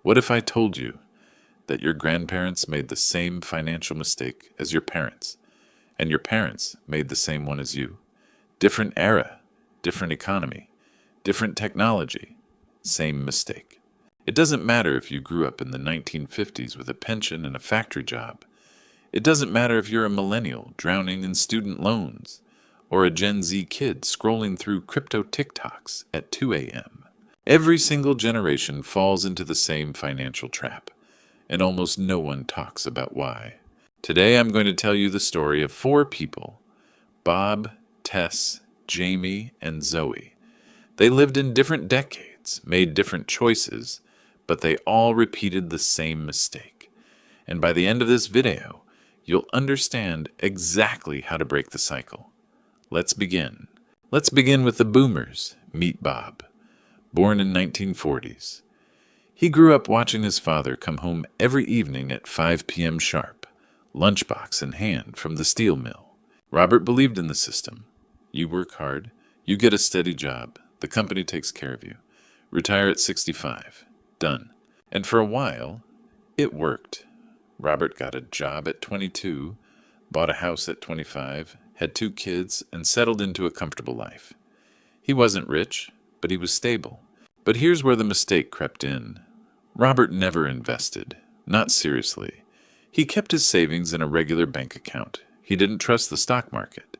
What if I told you that your grandparents made the same financial mistake as your parents, and your parents made the same one as you? Different era, different economy, different technology, same mistake. It doesn't matter if you grew up in the 1950s with a pension and a factory job. It doesn't matter if you're a millennial drowning in student loans, or a Gen Z kid scrolling through crypto TikToks at 2 a.m. Every single generation falls into the same financial trap, and almost no one talks about why. Today I'm going to tell you the story of four people: Bob, Tess, Jamie, and Zoe. They lived in different decades, made different choices, but they all repeated the same mistake. And by the end of this video, you'll understand exactly how to break the cycle. Let's begin. Let's begin with the boomers. Meet Bob. Born in 1940s. He grew up watching his father come home every evening at 5 p.m. sharp, lunchbox in hand from the steel mill. Robert believed in the system. You work hard, you get a steady job, the company takes care of you. Retire at 65. Done. And for a while, it worked. Robert got a job at 22, bought a house at 25, had 2 kids, and settled into a comfortable life. He wasn't rich, but he was stable. But here's where the mistake crept in. Robert never invested. Not seriously. He kept his savings in a regular bank account. He didn't trust the stock market.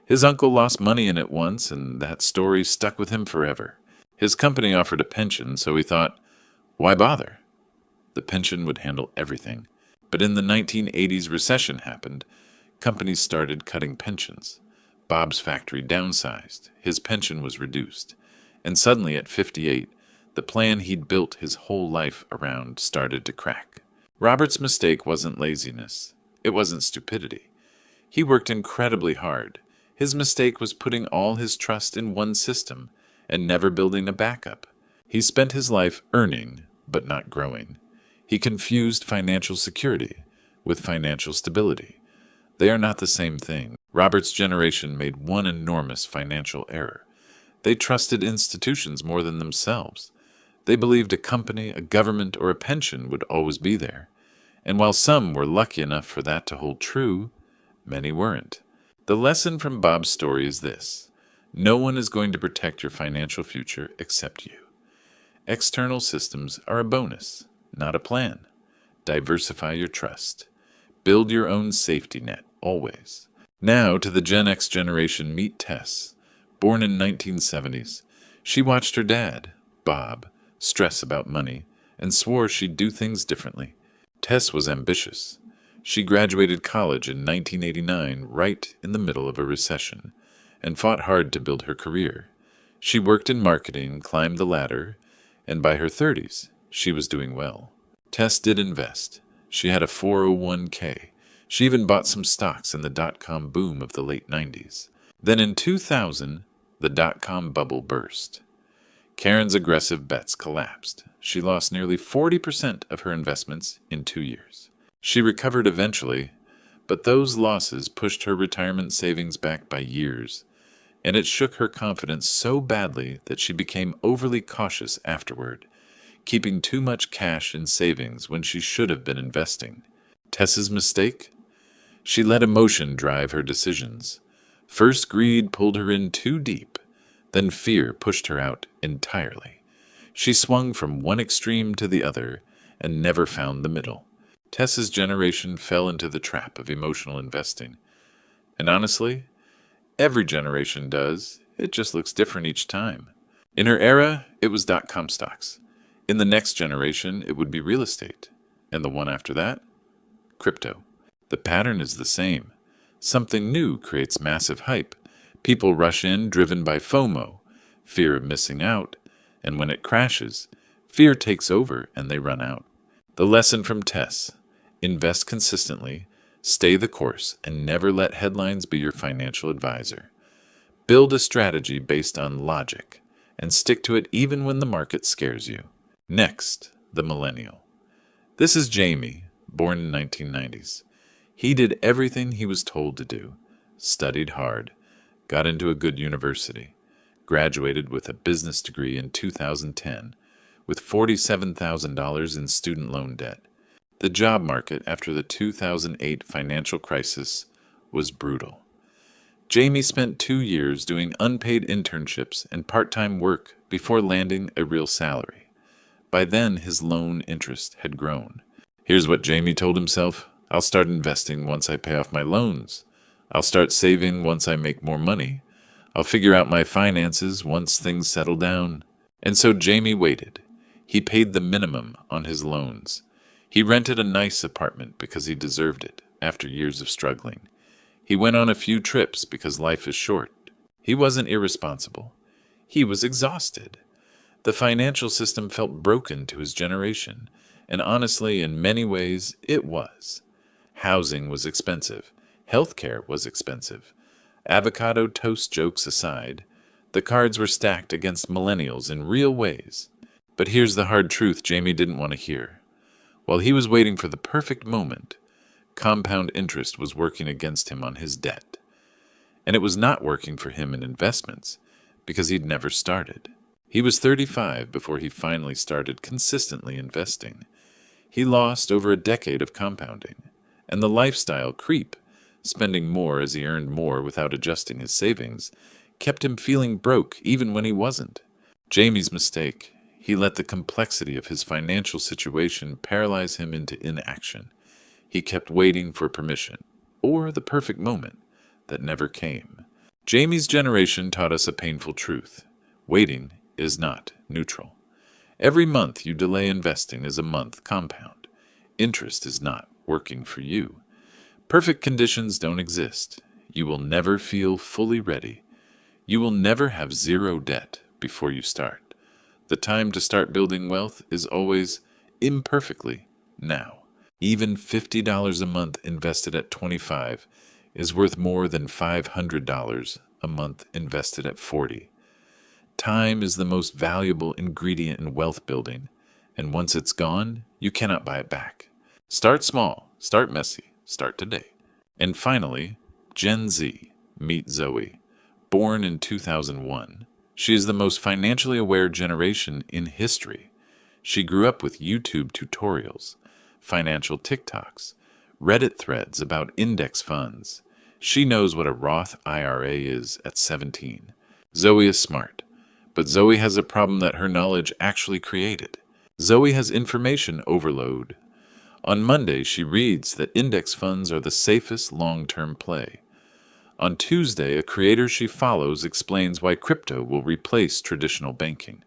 His uncle lost money in it once, and that story stuck with him forever. His company offered a pension, so he thought, why bother? The pension would handle everything. But in the 1980s recession happened. Companies started cutting pensions. Bob's factory downsized. His pension was reduced. And suddenly at 58, the plan he'd built his whole life around started to crack. Robert's mistake wasn't laziness. It wasn't stupidity. He worked incredibly hard. His mistake was putting all his trust in one system and never building a backup. He spent his life earning, but not growing. He confused financial security with financial stability. They are not the same thing. Robert's generation made one enormous financial error. They trusted institutions more than themselves. They believed a company, a government, or a pension would always be there. And while some were lucky enough for that to hold true, many weren't. The lesson from Bob's story is this: no one is going to protect your financial future except you. External systems are a bonus, not a plan. Diversify your trust. Build your own safety net, always. Now to the Gen X generation, meet Tess. Born in 1970s, she watched her dad, Bob, stress about money and swore she'd do things differently. Tess was ambitious. She graduated college in 1989, right in the middle of a recession, and fought hard to build her career. She worked in marketing, climbed the ladder, and by her 30s, she was doing well. Tess did invest. She had a 401k. She even bought some stocks in the dot-com boom of the late 90s. Then in 2000, the dot-com bubble burst. Karen's aggressive bets collapsed. She lost nearly 40% of her investments in 2 years. She recovered eventually, but those losses pushed her retirement savings back by years, and it shook her confidence so badly that she became overly cautious afterward, keeping too much cash in savings when she should have been investing. Tess's mistake? She let emotion drive her decisions. First, greed pulled her in too deep. Then fear pushed her out entirely. She swung from one extreme to the other and never found the middle. Tess's generation fell into the trap of emotional investing. And honestly, every generation does. It just looks different each time. In her era, it was dot-com stocks. In the next generation, it would be real estate. And the one after that? Crypto. The pattern is the same. Something new creates massive hype. People rush in driven by FOMO, fear of missing out, and when it crashes, fear takes over and they run out. The lesson from Tess: invest consistently, stay the course, and never let headlines be your financial advisor. Build a strategy based on logic, and stick to it even when the market scares you. Next, the millennial. This is Jamie, born in 1990s. He did everything he was told to do, studied hard, got into a good university, graduated with a business degree in 2010, with $47,000 in student loan debt. The job market after the 2008 financial crisis was brutal. Jamie spent 2 years doing unpaid internships and part-time work before landing a real salary. By then, his loan interest had grown. Here's what Jamie told himself: I'll start investing once I pay off my loans. I'll start saving once I make more money. I'll figure out my finances once things settle down. And so Jamie waited. He paid the minimum on his loans. He rented a nice apartment because he deserved it after years of struggling. He went on a few trips because life is short. He wasn't irresponsible. He was exhausted. The financial system felt broken to his generation, and honestly, in many ways, it was. Housing was expensive. Healthcare was expensive. Avocado toast jokes aside, the cards were stacked against millennials in real ways. But here's the hard truth Jamie didn't want to hear. While he was waiting for the perfect moment, compound interest was working against him on his debt. And it was not working for him in investments because he'd never started. He was 35 before he finally started consistently investing. He lost over a decade of compounding, and the lifestyle creep, spending more as he earned more without adjusting his savings, kept him feeling broke even when he wasn't. Jamie's mistake: he let the complexity of his financial situation paralyze him into inaction. He kept waiting for permission, or the perfect moment, that never came. Jamie's generation taught us a painful truth. Waiting is not neutral. Every month you delay investing is a month compound. Interest is not working for you. Perfect conditions don't exist. You will never feel fully ready. You will never have zero debt before you start. The time to start building wealth is always, imperfectly, now. Even $50 a month invested at 25 is worth more than $500 a month invested at 40. Time is the most valuable ingredient in wealth building, and once it's gone, you cannot buy it back. Start small, start messy, start today. And finally, Gen Z. Meet Zoe. Born in 2001, she is the most financially aware generation in history. She grew up with YouTube tutorials, financial TikToks, Reddit threads about index funds. She knows what a Roth IRA is at 17. Zoe is smart, but Zoe has a problem that her knowledge actually created. Zoe has information overload. On Monday, she reads that index funds are the safest long-term play. On Tuesday, a creator she follows explains why crypto will replace traditional banking.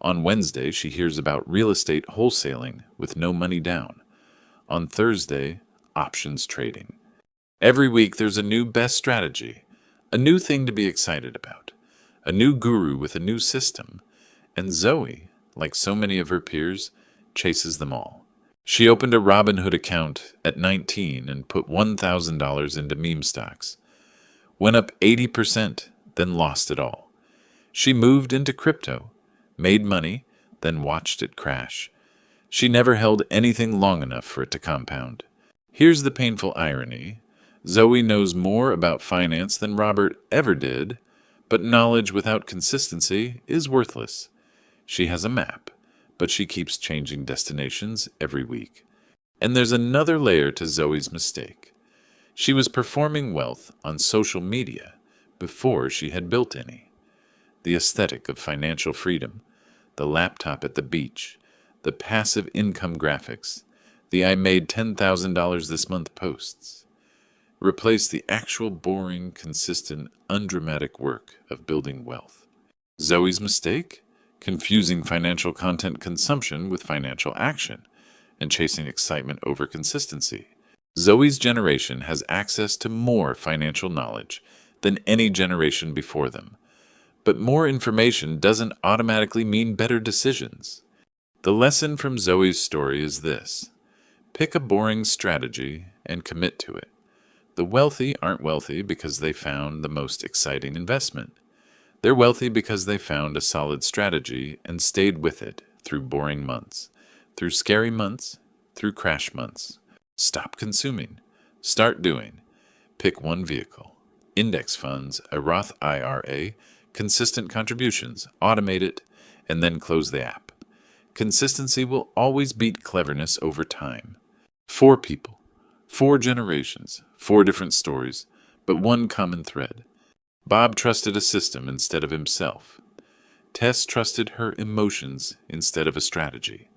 On Wednesday, she hears about real estate wholesaling with no money down. On Thursday, options trading. Every week there's a new best strategy, a new thing to be excited about, a new guru with a new system, and Zoe, like so many of her peers, chases them all. She opened a Robinhood account at 19 and put $1,000 into meme stocks. Went up 80%, then lost it all. She moved into crypto, made money, then watched it crash. She never held anything long enough for it to compound. Here's the painful irony. Zoe knows more about finance than Robert ever did, but knowledge without consistency is worthless. She has a map, but she keeps changing destinations every week. And there's another layer to Zoe's mistake. She was performing wealth on social media before she had built any. The aesthetic of financial freedom, the laptop at the beach, the passive income graphics, the I made $10,000 this month posts. Replace the actual boring, consistent, undramatic work of building wealth. Zoe's mistake? Confusing financial content consumption with financial action and chasing excitement over consistency. Zoe's generation has access to more financial knowledge than any generation before them. But more information doesn't automatically mean better decisions. The lesson from Zoe's story is this: pick a boring strategy and commit to it. The wealthy aren't wealthy because they found the most exciting investment. They're wealthy because they found a solid strategy and stayed with it through boring months, through scary months, through crash months. Stop consuming. Start doing. Pick one vehicle. Index funds, a Roth IRA, consistent contributions, automate it, and then close the app. Consistency will always beat cleverness over time. 4 people, 4 generations, 4 different stories, but one common thread. Bob trusted a system instead of himself. Tess trusted her emotions instead of a strategy.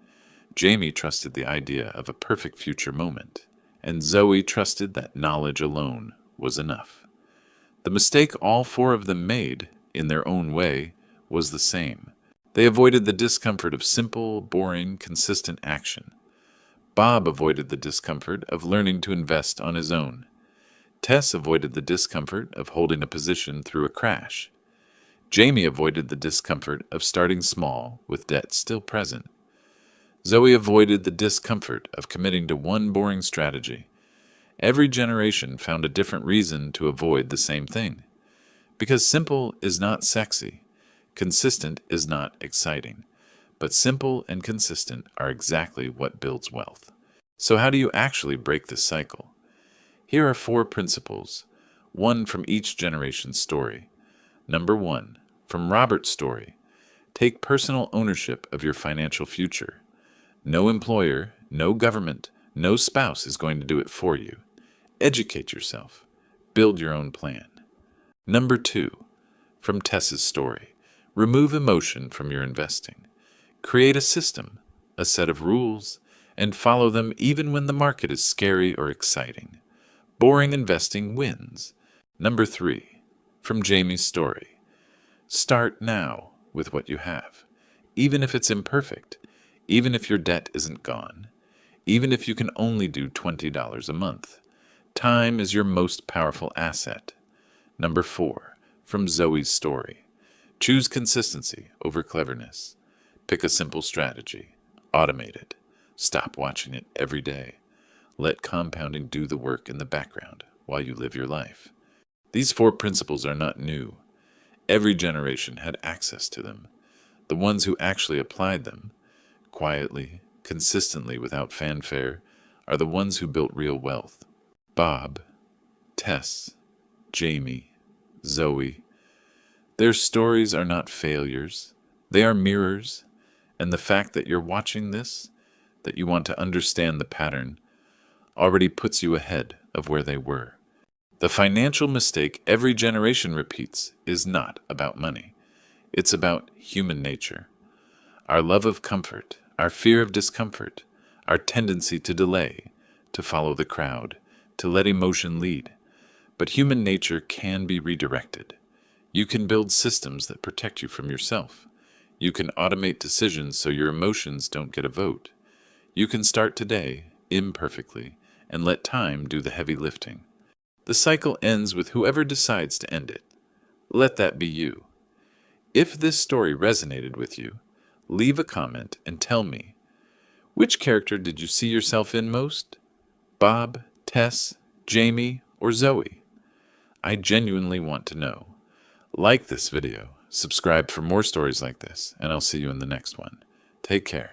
Jamie trusted the idea of a perfect future moment. And Zoe trusted that knowledge alone was enough. The mistake all 4 of them made, in their own way, was the same. They avoided the discomfort of simple, boring, consistent action. Bob avoided the discomfort of learning to invest on his own. Tess avoided the discomfort of holding a position through a crash. Jamie avoided the discomfort of starting small with debt still present. Zoe avoided the discomfort of committing to one boring strategy. Every generation found a different reason to avoid the same thing. Because simple is not sexy, consistent is not exciting, but simple and consistent are exactly what builds wealth. So how do you actually break this cycle? Here are 4 principles, one from each generation's story. Number 1, from Robert's story, take personal ownership of your financial future. No employer, no government, no spouse is going to do it for you. Educate yourself. Build your own plan. Number 2, from Tess's story, remove emotion from your investing. Create a system, a set of rules, and follow them even when the market is scary or exciting. Boring investing wins. Number 3, from Jamie's story, start now with what you have, even if it's imperfect. Even if your debt isn't gone, even if you can only do $20 a month, time is your most powerful asset. Number 4, from Zoe's story, choose consistency over cleverness. Pick a simple strategy, automate it, stop watching it every day. Let compounding do the work in the background while you live your life. These 4 principles are not new. Every generation had access to them. The ones who actually applied them, quietly, consistently, without fanfare, are the ones who built real wealth. Bob, Tess, Jamie, Zoe. Their stories are not failures. They are mirrors, and the fact that you're watching this, that you want to understand the pattern, already puts you ahead of where they were. The financial mistake every generation repeats is not about money. It's about human nature. Our love of comfort, our fear of discomfort, our tendency to delay, to follow the crowd, to let emotion lead. But human nature can be redirected. You can build systems that protect you from yourself. You can automate decisions so your emotions don't get a vote. You can start today, imperfectly, and let time do the heavy lifting. The cycle ends with whoever decides to end it. Let that be you. If this story resonated with you, leave a comment and tell me, which character did you see yourself in most? Bob, Tess, Jamie, or Zoe? I genuinely want to know. Like this video, subscribe for more stories like this, and I'll see you in the next one. Take care.